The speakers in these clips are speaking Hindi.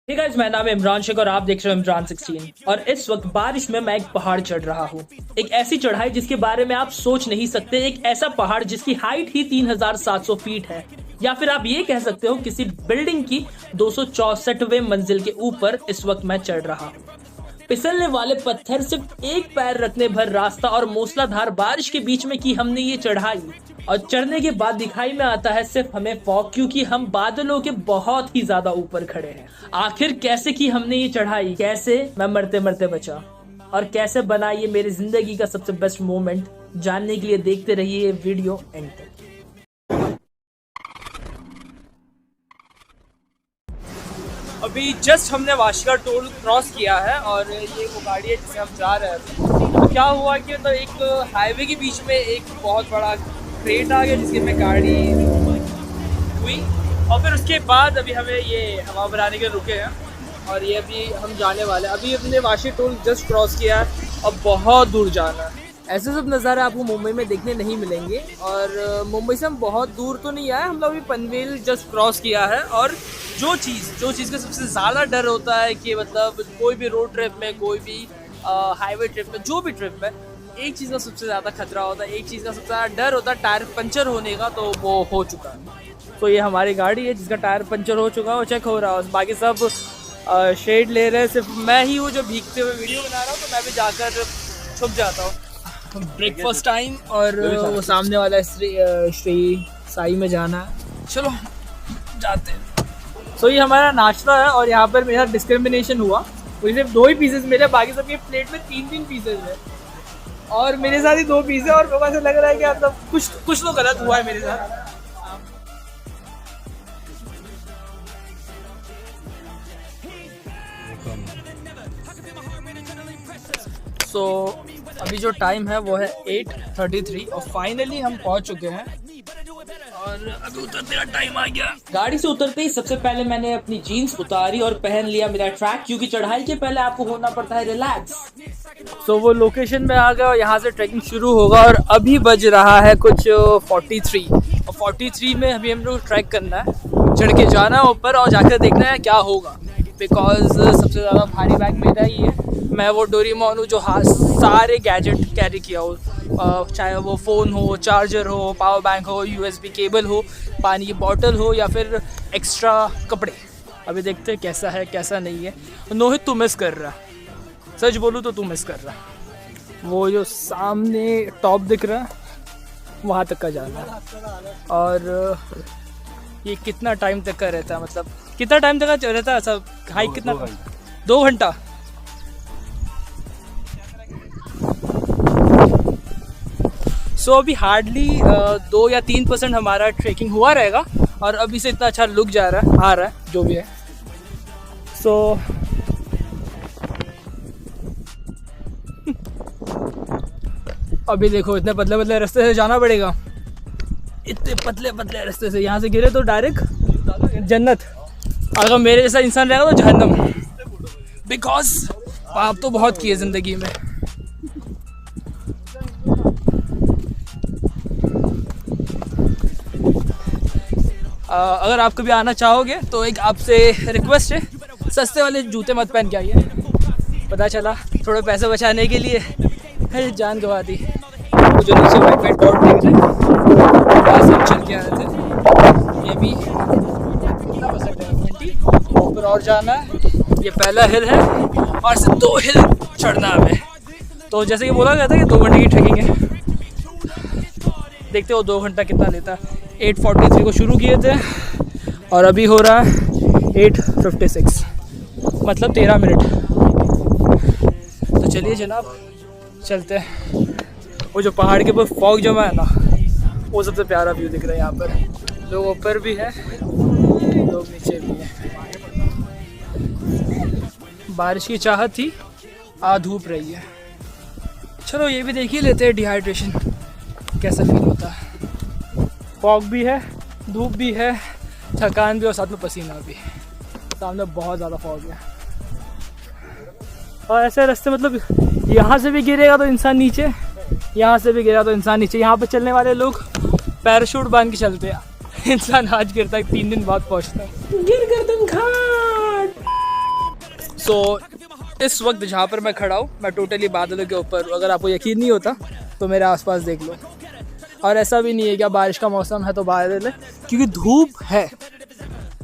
हे गाइस, मेरा नाम है इमरान शेख और आप देख रहे हो इमरान 16। और इस वक्त बारिश में मैं एक पहाड़ चढ़ रहा हूँ। एक ऐसी चढ़ाई जिसके बारे में आप सोच नहीं सकते। एक ऐसा पहाड़ जिसकी हाइट ही 3700 फीट है, या फिर आप ये कह सकते हो किसी बिल्डिंग की 264वें मंजिल के ऊपर इस वक्त मैं चढ़ रहा हूँ। फिसलने वाले पत्थर, सिर्फ एक पैर रखने भर रास्ता और मूसलाधार बारिश के बीच में की हमने ये चढ़ाई। और चढ़ने के बाद दिखाई में आता है सिर्फ हमें फॉग, क्योंकि हम बादलों के बहुत ही ज्यादा ऊपर खड़े हैं। आखिर कैसे की हमने ये चढ़ाई, कैसे मैं मरते मरते बचा और कैसे बना ये मेरी जिंदगी का सबसे बेस्ट मोमेंट, जानने के लिए देखते रहिए ये वीडियो एंड तक। अभी जस्ट हमने वाशिका टोल क्रॉस किया है और ये वो गाड़ी है जिससे हम जा रहे थे। तो क्या हुआ कि मतलब एक हाईवे के बीच में एक बहुत बड़ा क्रेट आ गया जिसके में गाड़ी हुई, और फिर उसके बाद अभी हमें ये हवा बनाने के रुके हैं और ये अभी हम जाने वाले हैं। अभी हमने वाशिका टोल जस्ट क्रॉस किया है, अब बहुत दूर जाना है। ऐसे सब नज़ारे आपको मुंबई में देखने नहीं मिलेंगे। और मुंबई से हम बहुत दूर तो नहीं आए, हम लोग अभी पनवेल जस्ट क्रॉस किया है। और जो चीज़ का सबसे ज़्यादा डर होता है कि मतलब कोई भी रोड ट्रिप में, कोई भी हाईवे ट्रिप में, जो भी ट्रिप में, एक चीज़ का सबसे ज़्यादा खतरा होता है, एक चीज़ का सबसे ज़्यादा डर होता है टायर पंचर होने का। तो वो हो चुका है। तो ये हमारी गाड़ी है जिसका टायर पंचर हो चुका है, वो चेक हो रहा है। बाकी सब शेड ले रहे हैं, सिर्फ मैं ही हूँ जो भीगते हुए वीडियो बना रहा हूँ। तो मैं भी जाकर छुप जाता हूँ। ब्रेकफास्ट टाइम और वो सामने वाला श्री साई में जाना है। चलो जाते हैं। सो ये हमारा नाश्ता है और यहाँ पर मेरा डिस्क्रिमिनेशन हुआ। मुझे सिर्फ 2 ही पीसेस मिले, बाकी सबके प्लेट में 3-3 पीसेस है और मेरे साथ ही 2 पीस है। और मेरे को ऐसा लग रहा है कि मतलब कुछ तो गलत हुआ है मेरे साथ। सो अभी जो टाइम है वो है 8:33 और फाइनली हम पहुंच चुके हैं और अभी उतरने का टाइम आ गया। गाड़ी से उतरते ही सबसे पहले मैंने अपनी जीन्स उतारी और पहन लिया मेरा ट्रैक, क्योंकि चढ़ाई के पहले आपको होना पड़ता है रिलैक्स। सो वो लोकेशन में आ गया और यहाँ से ट्रैकिंग शुरू होगा। और अभी बज रहा है कुछ 43 और 43 में अभी हम लोग ट्रैक करना है, चढ़ के जाना है ऊपर और जाकर देखना है क्या होगा। बिकॉज सबसे ज़्यादा भारी बैग मेरा ही है। मैं वो डोरेमोन हूँ जो सारे गैजेट कैरी किया हो, चाहे वो फ़ोन हो, चार्जर हो, पावर बैंक हो, USB केबल हो, पानी की बॉटल हो, या फिर एक्स्ट्रा कपड़े। अभी देखते हैं कैसा है कैसा नहीं है। नोहित तू मिस कर रहा, सच बोलूँ तो तू मिस कर रहा। वो जो सामने टॉप दिख रहा है वहाँ तक का जाना है। और ये कितना टाइम तक का रहता है, मतलब कितना टाइम तक का रहता है सब हाइक? कितना? 2 घंटा। सो अभी हार्डली 2 या 3% हमारा ट्रेकिंग हुआ रहेगा और अभी से इतना अच्छा लुक आ रहा है जो भी है। सो अभी देखो इतने पतले पतले रास्ते से जाना पड़ेगा, इतने पतले पतले रास्ते से। यहाँ से गिरे तो डायरेक्ट जन्नत, अगर मेरे जैसा इंसान रहेगा तो जहन्नम। बिकॉज पाप तो बहुत किए ज़िंदगी में। अगर आप कभी आना चाहोगे तो एक आपसे रिक्वेस्ट है, सस्ते वाले जूते मत पहन के आइए। पता चला थोड़े पैसे बचाने के लिए जान गंवा दी। वो जो नीचे वाइट डॉट देख रहे हैं वहाँ से हम चल के आए थे। ये भी कितना परसेंट है? 20 ऊपर और जाना है। ये पहला हिल है और सिर्फ 2 हिल चढ़ना है हमें। तो जैसे कि बोला गया था कि 2 घंटे की ट्रैकिंग है, देखते हो 2 घंटा कितना लेता है। 8:43 को शुरू किए थे और अभी हो रहा है 8:56, मतलब 13 मिनट। तो चलिए जनाब चलते हैं। वो जो पहाड़ के ऊपर फॉग जमा है ना, वो सबसे प्यारा व्यू दिख रहा है। यहाँ पर लोग ऊपर भी है, लोग नीचे भी है। बारिश की चाहत थी, आज धूप रही है। चलो ये भी देख ही लेते हैं डिहाइड्रेशन कैसा फील होता है। फॉग भी है, धूप भी है, थकान भी और साथ में पसीना भी। सामने बहुत ज़्यादा फॉग है और ऐसे रास्ते, मतलब यहाँ से भी गिरेगा तो इंसान नीचे, यहाँ से भी गिरा तो इंसान नीचे। यहाँ पे चलने वाले लोग पैराशूट बांध के चलते हैं। इंसान आज गिरता है, 3 दिन बाद पहुँचता है। गिर गर्दन घाट। सो इस वक्त जहाँ पर मैं खड़ा हूँ मैं टोटली बादलों के ऊपर। अगर आपको यकीन नहीं होता तो मेरे आसपास देख लो। और ऐसा भी नहीं है कि बारिश का मौसम है तो बादल है, क्योंकि धूप है,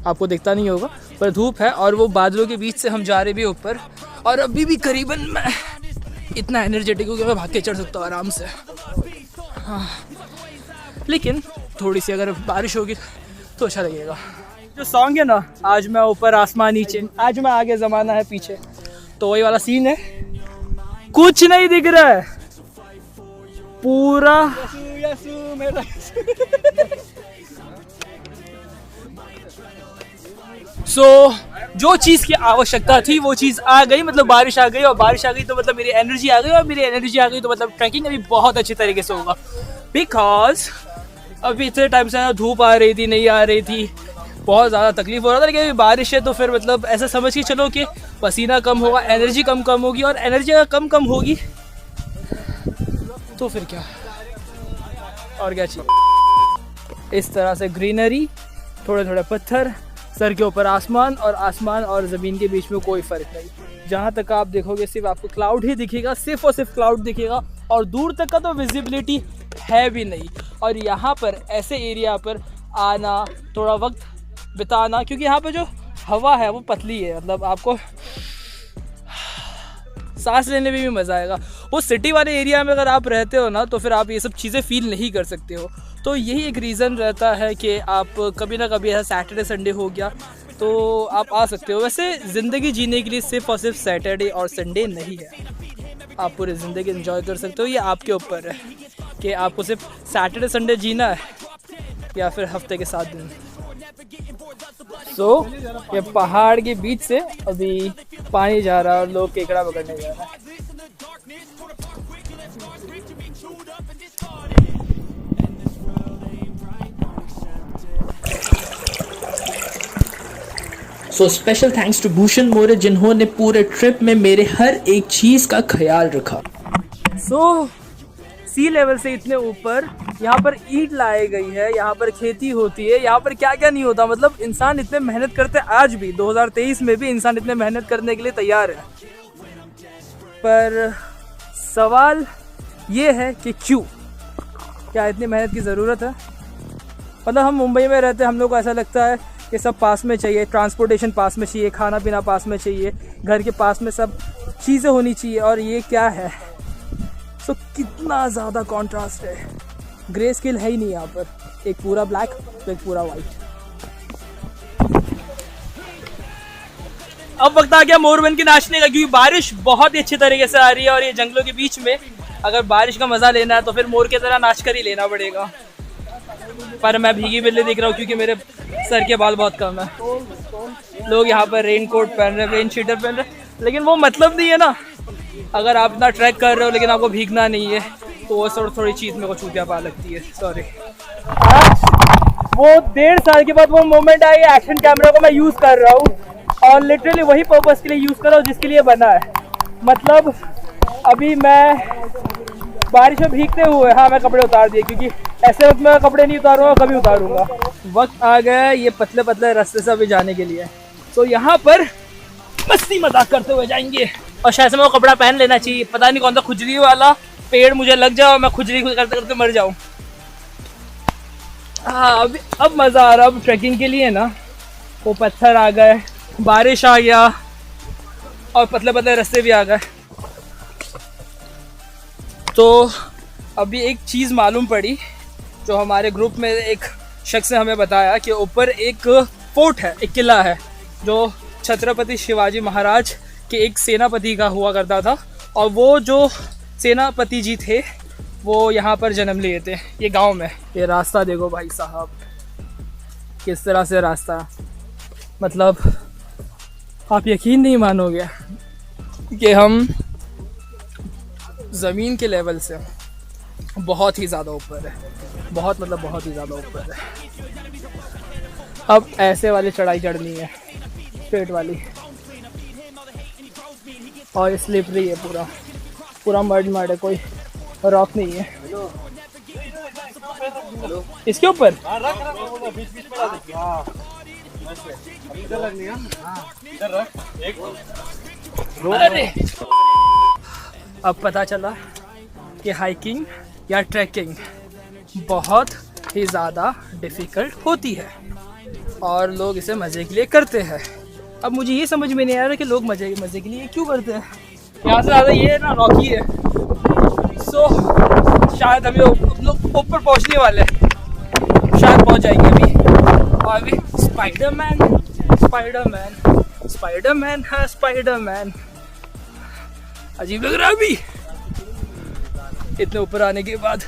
आपको दिखता नहीं होगा पर धूप है। और वो बादलों के बीच से हम जा रहे भी ऊपर। और अभी भी करीबन मैं इतना एनर्जेटिक हूँ कि मैं भाग के चढ़ सकता हूँ आराम से। हाँ, लेकिन थोड़ी सी अगर बारिश होगी तो अच्छा लगेगा। जो सॉन्ग है ना, आज मैं ऊपर आसमान नीचे, आज मैं आगे ज़माना है पीछे, तो वही वाला सीन है। कुछ नहीं दिख रहा है पूरा। जो चीज़ की आवश्यकता थी वो चीज़ आ गई, मतलब बारिश आ गई। और बारिश आ गई तो मतलब मेरी एनर्जी आ गई, और मेरी एनर्जी आ गई तो मतलब ट्रैकिंग अभी बहुत अच्छी तरीके से होगा। बिकॉज अभी इतने टाइम से धूप आ रही थी, नहीं आ रही थी, बहुत ज़्यादा तकलीफ हो रहा था। लेकिन अभी बारिश है तो फिर मतलब ऐसा समझ के चलो कि पसीना कम होगा, एनर्जी कम होगी। और एनर्जी अगर कम होगी तो फिर क्या, और क्या चाहिए। इस तरह से ग्रीनरी, थोड़े थोड़े पत्थर, सर के ऊपर आसमान और ज़मीन के बीच में कोई फ़र्क नहीं। जहाँ तक आप देखोगे सिर्फ आपको क्लाउड ही दिखेगा, सिर्फ और सिर्फ क्लाउड दिखेगा। और दूर तक का तो विजिबिलिटी है भी नहीं। और यहाँ पर ऐसे एरिया पर आना, थोड़ा वक्त बिताना, क्योंकि यहाँ पे जो हवा है वो पतली है, मतलब आपको सांस लेने में भी मज़ा आएगा। वो सिटी वाले एरिया में अगर आप रहते हो ना तो फिर आप ये सब चीज़ें फील नहीं कर सकते हो। तो यही एक रीज़न रहता है कि आप कभी ना कभी ऐसा सैटरडे संडे हो गया तो आप आ सकते हो। वैसे ज़िंदगी जीने के लिए सिर्फ और सिर्फ सैटरडे और संडे नहीं है, आप पूरी ज़िंदगी एंजॉय कर सकते हो। ये आपके ऊपर है कि आपको सिर्फ सैटरडे संडे जीना है या फिर हफ्ते के 7 दिन। ये पहाड़ के बीच से अभी पानी जा रहा है और लोग केकड़ा पकड़ने जा रहे हैं। So special thanks to Bhushan More जिन्होंने पूरे ट्रिप में मेरे हर एक चीज का ख्याल रखा। सी लेवल से इतने ऊपर यहाँ पर ईंट लाई गई है, यहाँ पर खेती होती है, यहाँ पर क्या क्या नहीं होता। मतलब इंसान इतने मेहनत करते, आज भी 2023 में भी इंसान इतने मेहनत करने के लिए तैयार है। पर सवाल ये है कि क्यों, क्या इतनी मेहनत की ज़रूरत है। मतलब हम मुंबई में रहते हैं, हम लोग को ऐसा लगता है कि सब पास में चाहिए, ट्रांसपोर्टेशन पास में चाहिए, खाना पीना पास में चाहिए, घर के पास में सब चीज़ें होनी चाहिए। और ये क्या है, सो कितना ज़्यादा कॉन्ट्रास्ट है। ग्रे स्केल है ही नहीं यहाँ पर, एक पूरा ब्लैक तो एक पूरा वाइट। अब वक्त आ गया मोर बन के नाचने का, क्योंकि बारिश बहुत ही अच्छे तरीके से आ रही है। और ये जंगलों के बीच में अगर बारिश का मज़ा लेना है तो फिर मोर की तरह नाच कर ही लेना पड़ेगा। पर मैं भीगी बिल्ली दिख रहा हूँ क्योंकि मेरे सर के बाल बहुत कम है। लोग यहाँ पर रेन कोट पहन रहे, रेन शीटर पहन रहे, लेकिन वो मतलब नहीं है ना। अगर आप इतना ट्रैक कर रहे हो लेकिन आपको भीगना नहीं है तो वो थोड़ी चीज़ मेरे को चूतिया पा लगती है। सॉरी। वो 1.5 साल के बाद वो मोमेंट आई, एक्शन कैमरा को मैं यूज़ कर रहा हूँ और लिटरली वही पर्पस के लिए यूज़ कर रहा हूँ जिसके लिए बना है। मतलब अभी मैं बारिश में भीगते हुए, हाँ मैं कपड़े उतार दिए, क्योंकि ऐसे वक्त मैं कपड़े नहीं उतारूंगा, कभी उतारूंगा। वक्त आ गया ये पतले पतले रास्ते से अभी जाने के लिए। तो यहाँ पर मस्ती मजाक करते हुए जाएंगे। और शायद से मैं वो कपड़ा पहन लेना चाहिए, पता नहीं कौन सा खुजली वाला पेड़ मुझे लग जाए और मैं खुजली करते करते मर जाऊँ। हाँ अब मज़ा आ रहा। अब ट्रैकिंग के लिए ना वो पत्थर आ गए, बारिश आ गया और पतले पतले रास्ते भी आ गए। तो अभी एक चीज़ मालूम पड़ी, जो हमारे ग्रुप में एक शख्स ने हमें बताया कि ऊपर एक फोर्ट है, एक किला है, जो छत्रपति शिवाजी महाराज के एक सेनापति का हुआ करता था। और वो जो सेनापति जी थे वो यहाँ पर जन्म लिए थे, ये गांव में। ये रास्ता देखो भाई साहब, किस तरह से रास्ता, मतलब आप यकीन नहीं मानोगे कि हम ज़मीन के लेवल से बहुत ही ज़्यादा ऊपर है, बहुत मतलब बहुत ही ज़्यादा ऊपर है। अब ऐसे वाली चढ़ाई चढ़नी है, स्ट्रेट वाली, और स्लिपरी है, पूरा मड है, कोई रॉक नहीं है इसके ऊपर। अरे अब पता चला कि हाइकिंग या ट्रैकिंग बहुत ही ज़्यादा डिफ़िकल्ट होती है और लोग इसे मज़े के लिए करते हैं। अब मुझे ये समझ में नहीं आ रहा कि लोग मज़े के लिए क्यों करते हैं। यहाँ से ज़्यादा ये ना रॉकी है, सो शायद हम लोग ऊपर पहुँचने वाले हैं, शायद पहुँच जाएंगे अभी। और अभी स्पाइडरमैन अजीब लग रहा है अभी इतने ऊपर आने के बाद।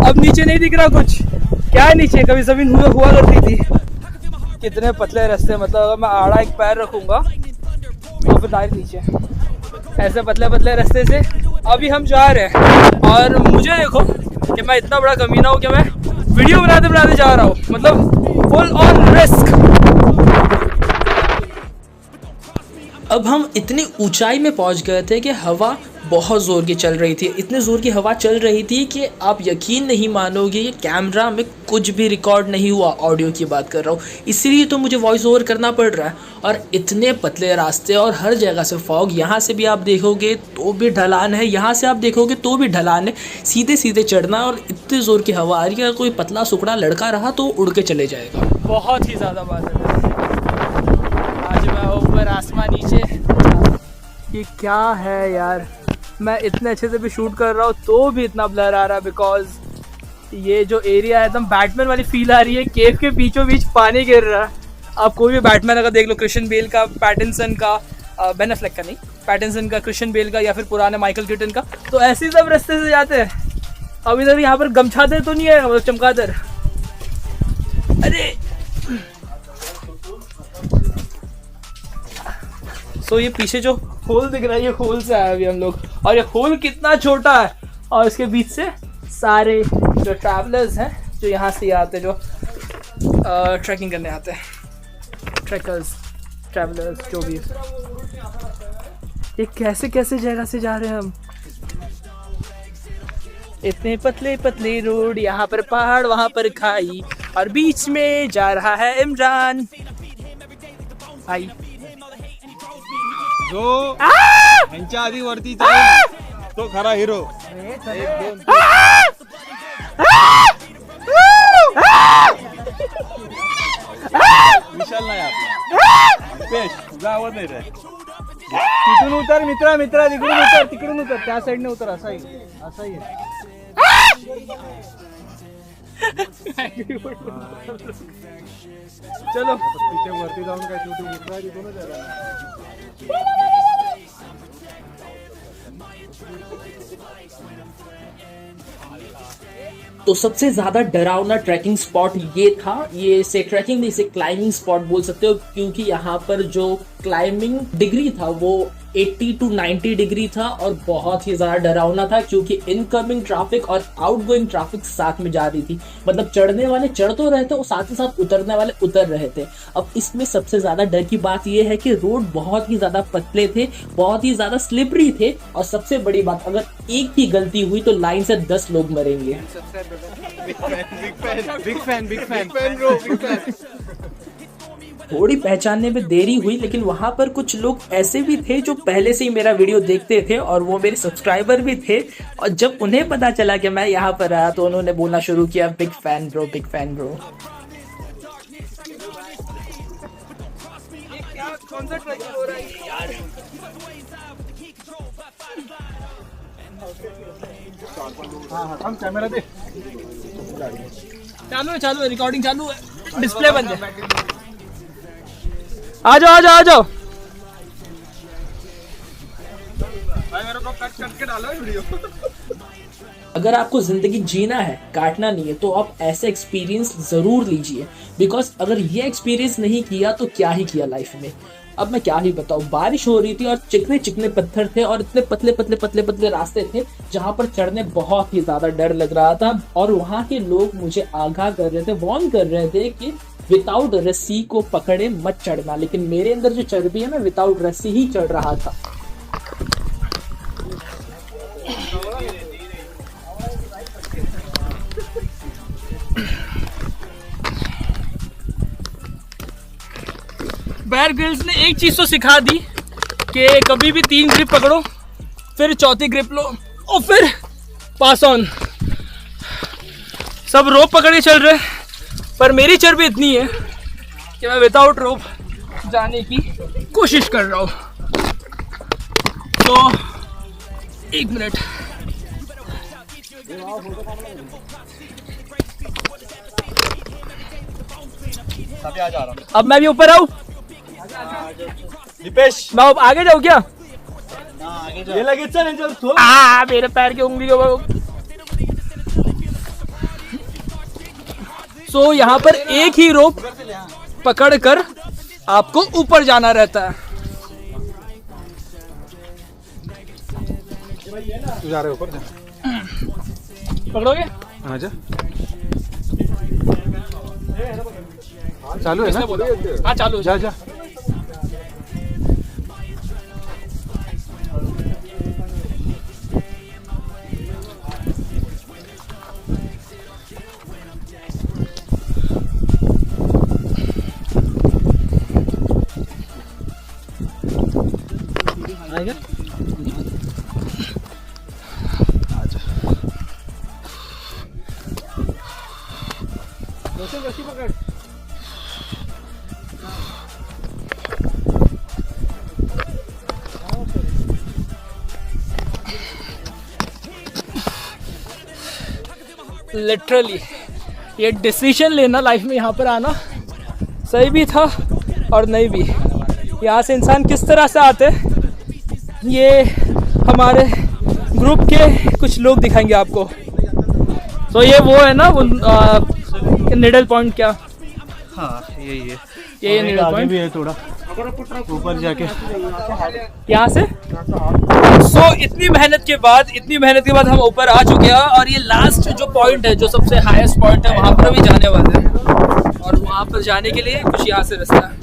अब नीचे नहीं दिख रहा कुछ, क्या है नीचे? कभी जमीन हुआ करती थी। कितने पतले रास्ते, मतलब अगर मैं आड़ा एक पैर रखूंगा तो फिर डायरेक्ट नीचे। ऐसे पतले रास्ते से अभी हम जा रहे हैं और मुझे देखो कि मैं इतना बड़ा कमीना हूँ कि मैं वीडियो बनाते जा रहा हूँ, मतलब फुल ऑन रिस्क। अब हम इतनी ऊंचाई में पहुंच गए थे कि हवा बहुत ज़ोर की चल रही थी। इतने ज़ोर की हवा चल रही थी कि आप यकीन नहीं मानोगे, ये कैमरा में कुछ भी रिकॉर्ड नहीं हुआ। ऑडियो की बात कर रहा हूँ, इसीलिए तो मुझे वॉइस ओवर करना पड़ रहा है। और इतने पतले रास्ते और हर जगह से फॉग। यहाँ से भी आप देखोगे तो भी ढलान है, यहाँ से आप देखोगे तो भी ढलान है। सीधे चढ़ना और इतनी ज़ोर की हवा आ रही है, कोई पतला सुकड़ा लड़का रहा तो उड़ के चले जाएगा। बहुत ही ज़्यादा बादल है आज। मैं ऊपर आसमान नीचे, ये क्या है यार? मैं इतने अच्छे से भी शूट कर रहा हूँ तो भी इतना ब्लर आ रहा है, बिकॉज ये जो एरिया है एकदम बैटमैन वाली फील आ रही है। केव के बीचों बीच पानी गिर रहा है। आप कोई भी बैटमैन अगर देख लो, क्रिश्चियन बेल का, पैटिंसन का, बेन एफ्लेक का नहीं, पैटिंसन का, क्रिश्चियन बेल का, या फिर पुराने माइकल कीटन का, तो ऐसे ही सब रास्ते से जाते हैं। अब इधर यहाँ पर गमछादर तो नहीं है, मतलब चमगादड़। अरे तो ये पीछे जो होल दिख रहा है, ये होल से आए अभी हम लोग, और ये होल कितना छोटा है। और इसके बीच से सारे जो ट्रैवलर्स हैं, जो यहाँ से आते हैं, जो ट्रैकिंग करने आते हैं, ट्रैकर्स, ट्रैवलर्स, जो भी। ये कैसे जगह से जा रहे हैं हम? इतने पतले रोड, यहाँ पर पहाड़, वहाँ पर खाई, और बीच में जा रहा है इमरान भाई। जो ह्यांच्या आधी वरती जाईल तो खरा हिरो। विशाल नाही आपला पेश, तुझा आवाज नाही रे। तिथून उतर मित्रा, तिकडून उतर, त्या साईडने उतर, असा ही चलो तिथे वरती जाऊन काय शेवटी उतरा, तिथूनच आहे। तो सबसे ज़्यादा डरावना ट्रैकिंग स्पॉट ये था। ये इसे ट्रैकिंग नहीं, इसे क्लाइंबिंग स्पॉट बोल सकते हो, क्योंकि यहाँ पर जो क्लाइंबिंग डिग्री था वो 80 to 90 डिग्री था और बहुत ही ज़्यादा डरावना था, क्योंकि इनकमिंग ट्रैफिक और आउटगोइंग ट्रैफिक साथ में जा रही थी। मतलब चढ़ने वाले चढ़ तो रहे थे और साथ ही साथ उतरने वाले उतर रहे थे। अब इसमें सबसे ज़्यादा डर की बात यह है कि रोड बहुत ही ज़्यादा पतले थे, बहुत ही ज़्यादा स्लिपरी थे, और सबसे बड़ी बात, अगर एक ही गलती हुई तो लाइन से 10 लोग मरेंगे। Big fan bro. थोड़ी पहचानने में देरी हुई, लेकिन वहां पर कुछ लोग ऐसे भी थे जो पहले से ही मेरा वीडियो देखते थे और वो मेरे सब्सक्राइबर भी थे। और जब उन्हें पता चला कि मैं यहाँ पर आया तो उन्होंने बोलना शुरू किया, big fan bro, big fan bro. हम कैमरा दे। चालू है, रिकॉर्डिंग चालू है, डिस्प्ले बंद है। आ जाओ। भाई मेरे को कट करके डालो वीडियो। अगर आपको जिंदगी जीना है, काटना नहीं है, तो आप ऐसे एक्सपीरियंस जरूर लीजिए। बिकॉज अगर ये एक्सपीरियंस नहीं किया तो क्या ही किया लाइफ में। अब मैं क्या ही बताऊं, बारिश हो रही थी और चिकने पत्थर थे और इतने पतले रास्ते थे जहां पर चढ़ने बहुत ही ज्यादा डर लग रहा था। और वहां के लोग मुझे आगाह कर रहे थे, वार्न कर रहे थे कि विदाउट रस्सी को पकड़े मत चढ़ना। लेकिन मेरे अंदर जो चर्बी है, मैं विदाउट रस्सी ही चढ़ रहा था। बेयर ग्रिल्स ने एक चीज़ तो सिखा दी कि कभी भी 3 ग्रिप पकड़ो, फिर चौथी ग्रिप लो और फिर पास ऑन। सब रोप पकड़ के चल रहे हैं, पर मेरी चर्बी इतनी है कि मैं विदाउट रोप जाने की कोशिश कर रहा हूँ। तो 1 मिनट, अब मैं भी ऊपर आऊँ? दीपेश मैं अब आगे जाऊँ क्या? ये लगेच चल यांच्यावर थोडं. मेरे पैर की उंगली को। सो यहाँ पर एक ही रोप पकड़ कर आपको ऊपर जाना रहता है। तू जा रहे ऊपर जा. पकड़ोगे? हाँ जा. चालू है ना? हाँ चालू। जा जा. आएगा? कशी पकड़. लिटरली ये डिसीजन लेना लाइफ में, यहाँ पर आना सही भी था और नहीं भी। यहाँ से इंसान किस तरह से आते हैं, ये हमारे ग्रुप के कुछ लोग दिखाएंगे आपको। तो ये वो है ना, वो निडल पॉइंट क्या? हाँ यही है. ये निडल आगे पॉइंट भी है थोड़ा ऊपर जाके. यहाँ से। सो इतनी मेहनत के बाद हम ऊपर आ चुके हैं और ये लास्ट जो पॉइंट है, जो सबसे हाईएस्ट पॉइंट है, वहाँ पर भी जाने वाले हैं। और वहाँ पर जाने के लिए कुछ यहाँ से रास्ता है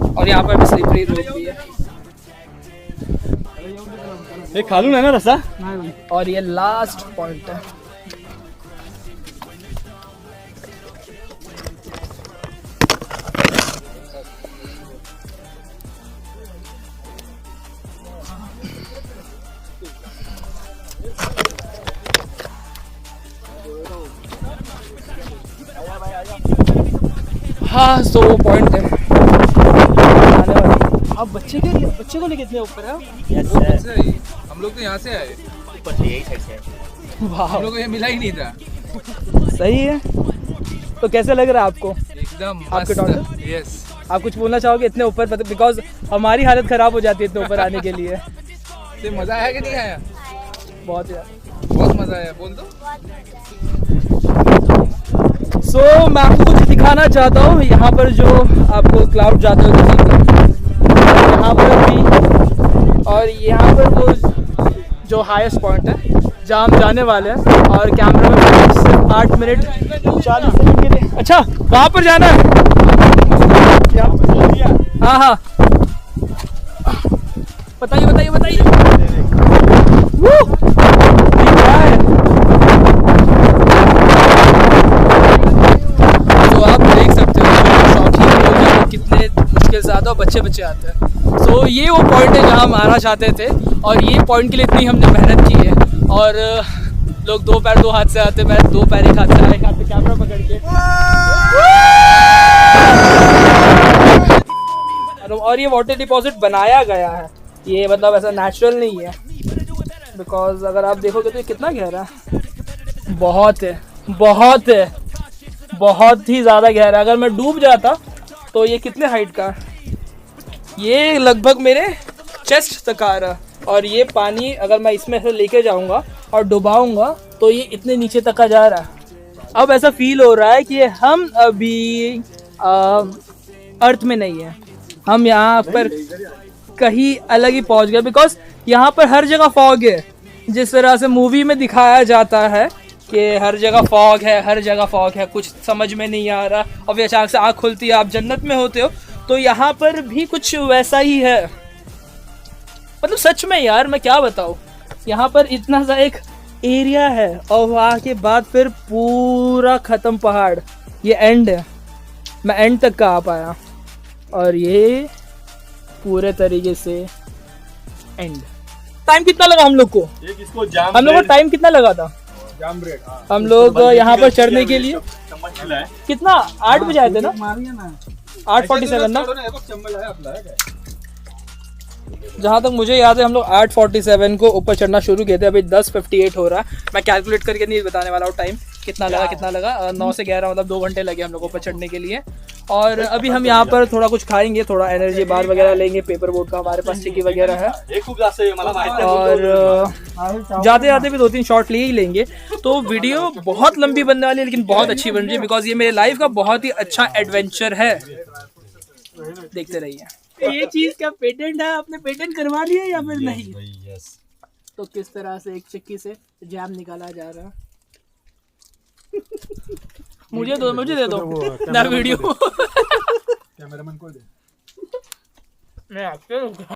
और यहाँ पर भी स्लिपरी रोड भी है। हे खालून आहे ना रस्ता. और ये लास्ट पॉइंट है। हाँ सो वो पॉइंट है। आप बच्चे को लेके इतने ऊपर है? हम लोग तो यहाँ से आए, वाह, हम लोग को ये मिला ही नहीं था। सही है। तो कैसे लग रहा है आपको? एकदम आपके डॉक्टर? यस। आप कुछ बोलना चाहोगे इतने ऊपर? बिकॉज हमारी हालत खराब हो जाती है इतने ऊपर आने के लिए। तो मजा आया कि नहीं आया? बहुत यार, बहुत मजा आया, बोल दो। सो मैं आपको कुछ दिखाना चाहता हूँ। यहाँ पर जो आपको क्लाउड जाते हो यहाँ पर भी, और यहाँ पर वो जो हाईएस्ट पॉइंट है जहाँ हम जाने वाले हैं। और कैमरा में सिर्फ 8 मिनट 40 सेकंड के लिए। अच्छा, वहाँ पर जाना है? हाँ हाँ, बताइए बताइए बताइए। तो आप देख सकते हो शौकीन लोग हैं कितने मुश्किल से आते हैं और बच्चे आते हैं। सो ये वो पॉइंट है जहाँ हम आना चाहते थे और ये पॉइंट के लिए इतनी हमने मेहनत की है। और लोग 2 पैर 2 हाथ से आते, मैं 2 पैर 1 हाथ से, 1 हाथ से कैमरा पकड़ के। और ये वाटर डिपॉजिट बनाया गया है, ये मतलब ऐसा नेचुरल नहीं है। बिकॉज अगर आप देखोगे तो ये कितना गहरा है, बहुत है, बहुत है, बहुत ही ज़्यादा गहरा है। अगर मैं डूब जाता तो ये कितने हाइट का, ये लगभग मेरे चेस्ट तक आ रहा। और ये पानी अगर मैं इसमें से लेके जाऊंगा और डुबाऊंगा तो ये इतने नीचे तक का जा रहा। अब ऐसा फील हो रहा है कि हम अभी अर्थ में नहीं है, हम यहाँ पर कहीं अलग ही पहुँच गए। बिकॉज यहाँ पर हर जगह फॉग है, जिस तरह से मूवी में दिखाया जाता है कि हर जगह फॉग है, हर जगह फॉग है, कुछ समझ में नहीं आ रहा। और फिर अचानक से आँख खुलती है, आप जन्नत में होते हो। तो यहाँ पर भी कुछ वैसा ही है। मतलब सच में यार, मैं क्या बताऊँ, यहाँ पर इतना सा एक एरिया है और वहाँ के बाद फिर पूरा ख़त्म पहाड़, ये एंड है। मैं एंड तक का आ पाया और ये पूरे तरीके से एंड। टाइम कितना लगा हम लोग को? एक इसको जाम हम लोग को टाइम कितना लगा था? जाम ब्रेड हम लोग यहाँ पर चढ़ने के लिए चम्मच मिला है कितना 8 बजे आए थे ना? मारिए ना 8:47 ना? चम्मच है आपला जहाँ तक मुझे याद है हम लोग 8:47 को ऊपर चढ़ना शुरू किए थे। अभी 10:58 हो रहा है। मैं कैलकुलेट करके नहीं बताने वाला हूँ टाइम कितना लगा 9 से 11 मतलब 2 घंटे लगे हम लोग ऊपर चढ़ने के लिए। और अभी हम यहाँ पर थोड़ा कुछ खाएंगे, थोड़ा एनर्जी बार वगैरह लेंगे, पेपर बोट का हमारे पास चिक्की वगैरह है। हे खूप जास्त आहे मला माहिती आहे और जाते जाते भी 2-3 शॉट ले ही लेंगे। तो वीडियो बहुत लंबी बनने वाली है लेकिन बहुत अच्छी बन रही है, बिकॉज ये मेरे लाइफ का बहुत ही अच्छा एडवेंचर है। देखते रहिए। ये चीज का पेटेंट है, आपने पेटेंट करवा लिया या फिर नहीं? तो किस तरह से एक चिक्की से जैम निकाला जा रहा है। मुझे दे दो ना वीडियो। कैमरामैन को दे मैं आपके